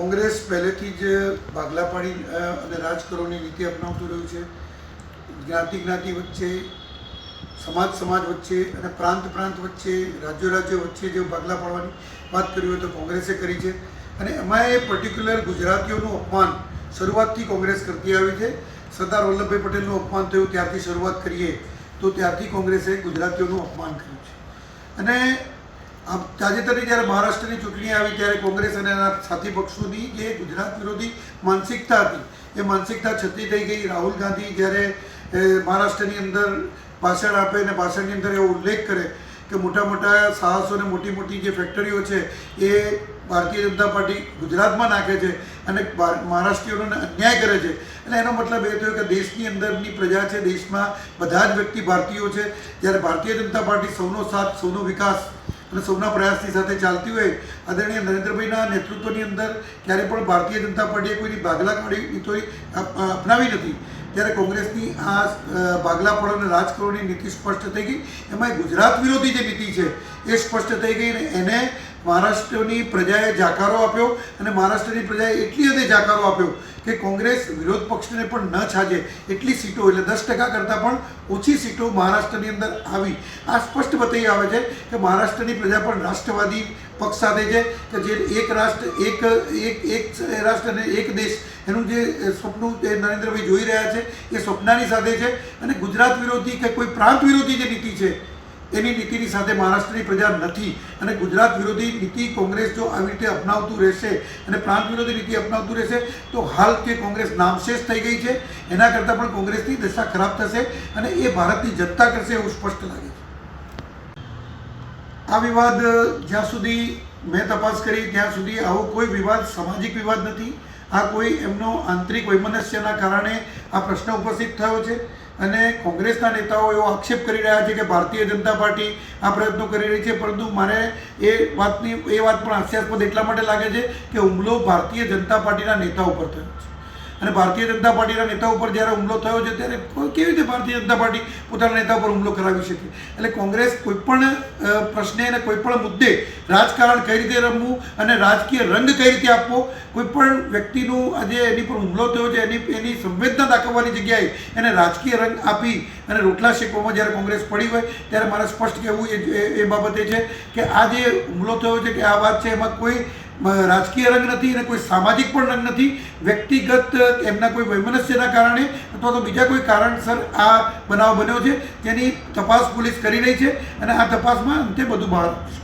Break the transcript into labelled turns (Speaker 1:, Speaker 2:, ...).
Speaker 1: કોંગ્રેસ પહેલેથી જ ભાગલા પાડી અને રાજકારણની નીતિ અપનાવતું રહ્યું છે. જ્ઞાતિ વચ્ચે, સમાજ વચ્ચે અને પ્રાંત વચ્ચે, રાજ્યો વચ્ચે જે ભાગલા પાડવાની વાત કરી હોય તો કોંગ્રેસે કરી છે. અને એમાં એ પર્ટિક્યુલર ગુજરાતીઓનું અપમાન શરૂઆતથી કોંગ્રેસ કરતી આવી છે. સરદાર વલ્લભભાઈ પટેલનું અપમાન થયું ત્યારથી શરૂઆત કરીએ તો ત્યારથી કોંગ્રેસે ગુજરાતીઓનું અપમાન કર્યું છે. અને તાજેતરની જ્યારે મહારાષ્ટ્રની ચૂંટણી આવી ત્યારે કોંગ્રેસ અને એના સાથી પક્ષોની જે ગુજરાત વિરોધી માનસિકતા હતી એ માનસિકતા છતી થઈ ગઈ. રાહુલ ગાંધી જ્યારે મહારાષ્ટ્રની અંદર ભાષણ આપે અને ભાષણની અંદર એવો ઉલ્લેખ કરે કે મોટા સાહસો અને મોટી જે ફેક્ટરીઓ છે એ ભારતીય જનતા પાર્ટી ગુજરાતમાં નાખે છે અને મહારાષ્ટ્રીયોને અન્યાય કરે છે. એટલે એનો મતલબ એ થયો કે દેશની અંદરની પ્રજા છે, દેશમાં બધા જ વ્યક્તિ ભારતીયો છે. જ્યારે ભારતીય જનતા પાર્ટી સૌનો સાથ, સૌનો વિકાસ અને સૌના પ્રયાસની સાથે ચાલતી હોય, આદરણીય નરેન્દ્રભાઈના નેતૃત્વની અંદર ક્યારે પણ ભારતીય જનતા પાર્ટીએ કોઈની ભાગલાવાળી નીતિ અપનાવી નથી. ત્યારે કોંગ્રેસની આ ભાગલાપણ અને રાજકારણની નીતિ સ્પષ્ટ થઈ ગઈ. એમાં ગુજરાત વિરોધી જે નીતિ છે એ સ્પષ્ટ થઈ ગઈ અને એને મહારાષ્ટ્રની પ્રજાએ જાકારો આપ્યો અને મહારાષ્ટ્રની પ્રજાએ એટલી હદે જાકારો આપ્યો કે કોંગ્રેસ વિરોધ પક્ષને પણ ન છાજે એટલી સીટો, એટલે 10% કરતાં પણ ઓછી સીટો મહારાષ્ટ્રની અંદર આવી. આ સ્પષ્ટ બતાવી આવે છે કે મહારાષ્ટ્રની પ્રજા પણ રાષ્ટ્રવાદી પક્ષ સાથે છે કે જે એક રાષ્ટ્ર અને એક દેશ એનું જે સ્વપ્ન નરેન્દ્રભાઈ જોઈ રહ્યા છે એ સ્વપ્નની સાથે છે. અને ગુજરાત વિરોધી કે કોઈ પ્રાંત વિરોધી જે નીતિ છે એની નીતિની સાથે મહારાષ્ટ્રની પ્રજા નથી. અને ગુજરાત વિરોધી નીતિ કોંગ્રેસ જો આવી રીતે અપનાવતું રહેશે અને પ્રાંત વિરોધી નીતિ અપનાવતું રહેશે તો હાલ કે કોંગ્રેસ નામશેષ થઈ ગઈ છે એના કરતાં પણ કોંગ્રેસની દશા ખરાબ થશે અને એ ભારતની જનતા કરશે એવું સ્પષ્ટ લાગે છે. આ વિવાદ જ્યાં સુધી મેં તપાસ કરી ત્યાં સુધી આવો કોઈ વિવાદ સામાજિક વિવાદ નથી. આ કોઈ એમનો આંતરિક વૈમનસ્યના કારણે આ પ્રશ્ન ઉપસ્થિત થયો છે. અને કોંગ્રેસના નેતાઓ એવો આક્ષેપ કરી રહ્યા છે કે ભારતીય જનતા પાર્ટી આ પ્રયત્નો કરી રહી છે, પરંતુ મારે એ વાત પણ હાસ્યાસ્પદ એટલા માટે લાગે છે કે હુમલો ભારતીય જનતા પાર્ટીના નેતા ઉપર થયો છે. અને ભારતીય જનતા પાર્ટીના નેતા ઉપર જ્યારે હુમલો થયો છે ત્યારે કેવી રીતે ભારતીય જનતા પાર્ટી પોતાના નેતા ઉપર હુમલો કરાવી શકે? એટલે કોંગ્રેસ કોઈપણ પ્રશ્ને અને કોઈપણ મુદ્દે રાજકારણ કઈ રીતે રમવું અને રાજકીય રંગ કઈ રીતે આપવો, કોઈપણ વ્યક્તિનું આજે એની પર હુમલો થયો છે એની સંવેદના દાખવવાની જગ્યાએ એને રાજકીય રંગ આપી અને રોટલા શેકવામાં જ્યારે કોંગ્રેસ પડી હોય ત્યારે મારે સ્પષ્ટ કહેવું એ બાબતે છે કે આ જે હુમલો થયો છે કે આ વાત છે એમાં કોઈ રાજકીય રંગ નથી અને કોઈ સામાજિક પણ રંગ નથી. વ્યક્તિગત એમના કોઈ વૈમનસ્યના કારણે અથવા તો બીજા કોઈ કારણસર આ બનાવ બન્યો છે જેની તપાસ પોલીસ કરી રહી છે અને આ તપાસમાં અંતે બધું બહાર આવશે.